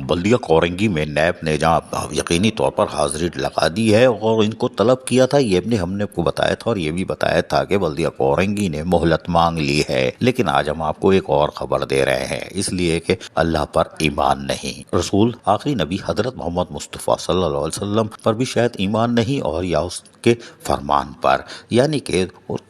بلدیہ کورنگی میں نیب نے جہاں یقینی طور پر حاضری لگا دی ہے اور ان کو طلب کیا تھا، یہ بھی ہم نے آپ کو بتایا تھا اور یہ بھی بتایا تھا کہ بلدیہ کورنگی نے مہلت مانگ لی ہے، لیکن آج ہم آپ کو ایک اور خبر دے رہے ہیں، اس لیے کہ اللہ پر ایمان نہیں، رسول آخری نبی حضرت محمد مصطفیٰ صلی اللہ علیہ وسلم پر بھی شاید ایمان نہیں، اور یا اس کے فرمان پر، یعنی کہ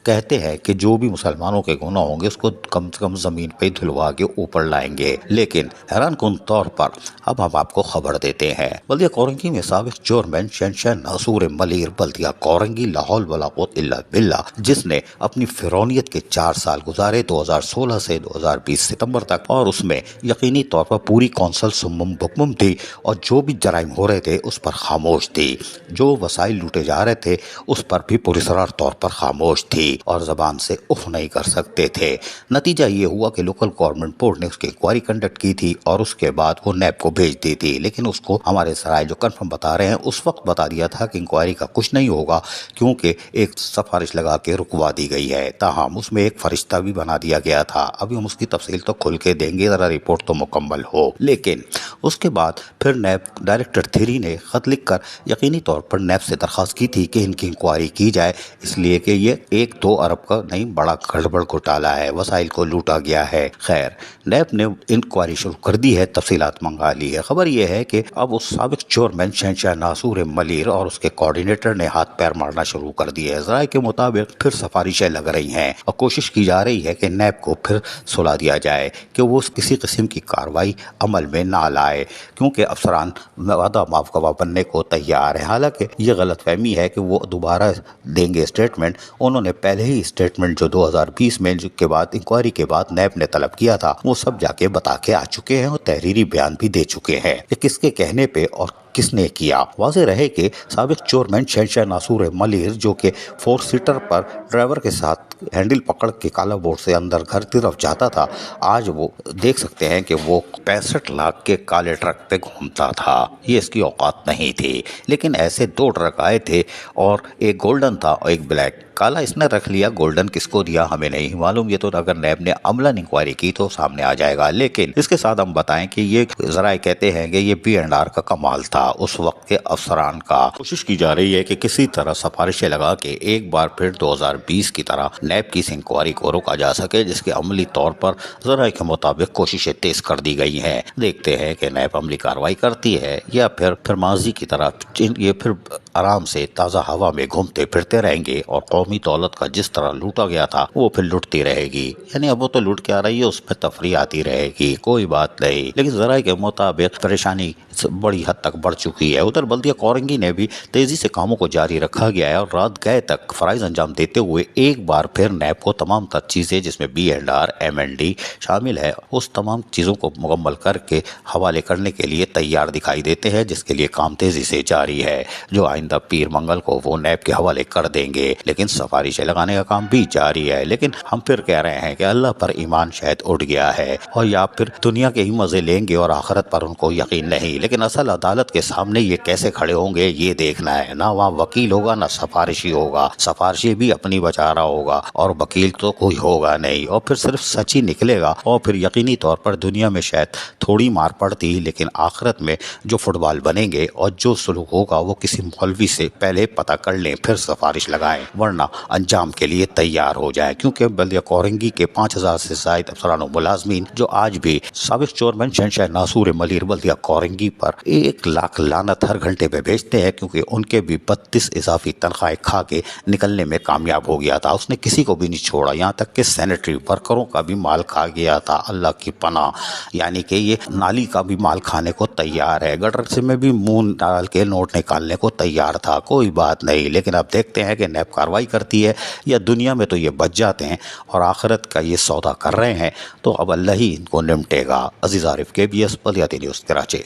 کہتے ہیں کہ جو بھی مسلمانوں کے گناہ ہوں گے اس کو کم سے کم زمین پہ دھلوا کے اوپر لائیں گے، لیکن حیران کن طور پر اب ہم آپ کو خبر دیتے ہیں بلدیہ کورنگی میں سابق چیئرمین شہنشاہ ناصور ملیر بلدیہ کورنگی لا حول ولا قوت الا باللہ، جس نے اپنی فرعونیت کے 4 سال گزارے 2016 سے 2020 ستمبر تک، اور اس میں یقینی طور پر پوری کونسل سمم بکمم تھی، اور جو بھی جرائم ہو رہے تھے اس پر خاموش تھی، جو وسائل لوٹے جا رہے تھے اس پر بھی پراسرار طور پر خاموش تھی اور زبان سے اف نہیں کر سکتے تھے۔ نتیجہ یہ ہوا کہ لوکل گورنمنٹ بورڈ نے اس کی انکوائری کنڈکٹ کی تھی اور اس کے بعد وہ نیب کو بھیج دی تھی، لیکن اس کو ہمارے ذرائع جو کنفرم بتا رہے ہیں اس وقت بتا دیا تھا کہ انکوائری کا کچھ نہیں ہوگا، کیونکہ ایک سفارش لگا کے رکوا دی گئی ہے، تاہم اس میں ایک فرشتہ بھی بنا دیا گیا تھا۔ ابھی ہم اس کی تفصیل تو کھل کے دیں گے، ذرا رپورٹ تو مکمل ہو، لیکن اس کے بعد پھر نیب ڈائریکٹر 3 نے خط لکھ کر یقینی طور پر نیب سے درخواست کی تھی کہ ان کی انکوائری کی جائے، اس لیے کہ یہ 1-2 ارب کا نہیں بڑا گڑبڑ گھوٹالا ہے، وسائل کو لوٹا گیا ہے۔ خیر، نیب نے انکوائری شروع کر دی ہے، تفصیلات منگا لی ہے۔ خبر یہ ہے کہ اب اس سابق چیئرمین شہنشاہ ناصور ملیر اور اس کے کوارڈینیٹر نے ہاتھ پیر مارنا شروع کر دیے ہے۔ ذرائع کے مطابق پھر سفارشیں لگ رہی ہیں اور کوشش کی جا رہی ہے کہ نیب کو پھر سلا دیا جائے کہ وہ کسی قسم کی کارروائی عمل میں نہ لائے، کیونکہ افسران وعدہ معاف گواہ بننے کو تیار ہیں۔ حالانکہ یہ غلط فہمی ہے کہ وہ دوبارہ دیں گے اسٹیٹمنٹ، انہوں نے پہلے ہی اسٹیٹمنٹ جو 2020 میں کے بعد انکوائری کے بعد نیب نے طلب کیا تھا وہ سب جا کے بتا کے آ چکے ہیں اور تحریری بیان بھی دے چکے ہیں کہ کس کے کہنے پہ اور کس نے کیا۔ واضح رہے کہ سابق چیئرمین شہنشاہ ناصور ملیر جو کہ 4 سیٹر پر ڈرائیور کے ساتھ ہینڈل پکڑ کے کالا بورڈ سے اندر گھر کی طرف جاتا تھا، آج وہ دیکھ سکتے ہیں کہ وہ 65 لاکھ کے کالے ٹرک پہ گھومتا تھا۔ یہ اس کی اوقات نہیں تھی، لیکن ایسے 2 ٹرک آئے تھے اور ایک گولڈن تھا اور ایک بلیک، کالا اس نے رکھ لیا، گولڈن کس کو دیا ہمیں نہیں معلوم، یہ تو اگر نیب نے عملاً انکوائری کی تو سامنے آ جائے گا۔ لیکن اس کے ساتھ ہم بتائیں کہ یہ ذرائع کہتے ہیں کہ یہ B&R کا کمال تھا اس وقت کے افسران کا۔ کوشش کی جا رہی ہے کہ کسی طرح سفارشیں لگا کے ایک بار پھر 2020 کی طرح نیب کی اس انکوائری کو روکا جا سکے، جس کے عملی طور پر ذرائع کے مطابق کوششیں تیز کر دی گئی ہیں۔ دیکھتے ہیں کہ نیب عملی کارروائی کرتی ہے یا پھر ماضی کی طرح یہ پھر آرام سے تازہ ہوا میں گھومتے پھرتے رہیں گے اور قومی دولت کا جس طرح لوٹا گیا تھا وہ پھر لوٹتی رہے گی، یعنی اب وہ تو لوٹ کے آ رہی ہے، اس میں تفریح آتی رہے گی، کوئی بات نہیں، لیکن ذرائع کے مطابق پریشانی بڑی حد تک بڑھ چکی ہے۔ ادھر بلدیہ کورنگی نے بھی تیزی سے کاموں کو جاری رکھا گیا ہے اور رات گئے تک فرائض انجام دیتے ہوئے ایک بار پھر نیب کو تمام تر چیزیں جس میں B&R M&D شامل ہے اس تمام چیزوں کو مکمل کر کے حوالے کرنے کے لیے تیار دکھائی دیتے ہیں، جس کے لیے کام تیزی سے جاری ہے، جو آئندہ پیر منگل کو وہ نیب کے حوالے کر دیں گے، لیکن سفارشیں لگانے کا کام بھی جاری ہے۔ لیکن ہم پھر کہہ رہے ہیں کہ اللہ پر ایمان شاید اٹھ گیا ہے اور یا پھر دنیا کے ہی مزے لیں گے اور آخرت پر ان کو یقین نہیں، لیکن اصل عدالت کے سامنے یہ کیسے کھڑے ہوں گے یہ دیکھنا ہے، نہ وہاں وکیل ہوگا نہ سفارشی ہوگا، سفارشی بھی اپنی بچا رہا ہوگا اور وکیل تو کوئی ہوگا نہیں، اور پھر صرف سچ ہی نکلے گا، اور پھر یقینی طور پر دنیا میں شاید تھوڑی مار پڑتی، لیکن آخرت میں جو فٹ بال بنیں گے اور جو سلوک ہوگا وہ کسی مولوی سے پہلے پتہ کر لیں پھر سفارش لگائیں، ورنہ انجام کے لیے تیار ہو جائیں، کیونکہ بلدیہ کورنگی کے 5000 سے زائد افسران و ملازمین جو آج بھی سابق چیئرمین شہنشاہ ناصور ملیر بلدیہ کورنگی پر 1 لاکھ لعنت ہر گھنٹے پہ بھیجتے ہیں، کیونکہ ان کے بھی 32 اضافی تنخواہیں کھا کے نکلنے میں کامیاب ہو گیا تھا، اس نے کسی کو بھی نہیں چھوڑا، یہاں تک کہ سینیٹری ورکروں کا بھی مال کھا گیا تھا، اللہ کی پناہ، یعنی کہ یہ نالی کا بھی مال کھانے کو تیار ہے، گٹر سے میں بھی منہ ڈال کے نوٹ نکالنے کو تیار تھا، کوئی بات نہیں، لیکن اب دیکھتے ہیں کہ نیب کارروائی کرتی ہے یا دنیا میں تو یہ بچ جاتے ہیں اور آخرت کا یہ سودا کر رہے ہیں تو اب اللہ ہی ان کو نمٹے گا۔ عزیز عارف KBS بلدیاتی نیوز کراچی۔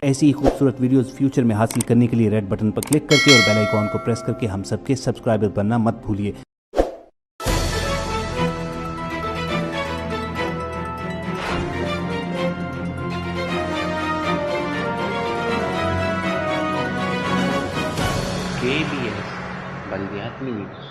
ایسی ہی خوبصورت ویڈیوز فیوچر میں حاصل کرنے کے لیے ریڈ بٹن پر کلک کر کے اور بیل آئیکن کو پریس کر کے ہم سب کے سبسکرائبر بننا مت بھولیے۔ KBS بلدیاتی نیوز۔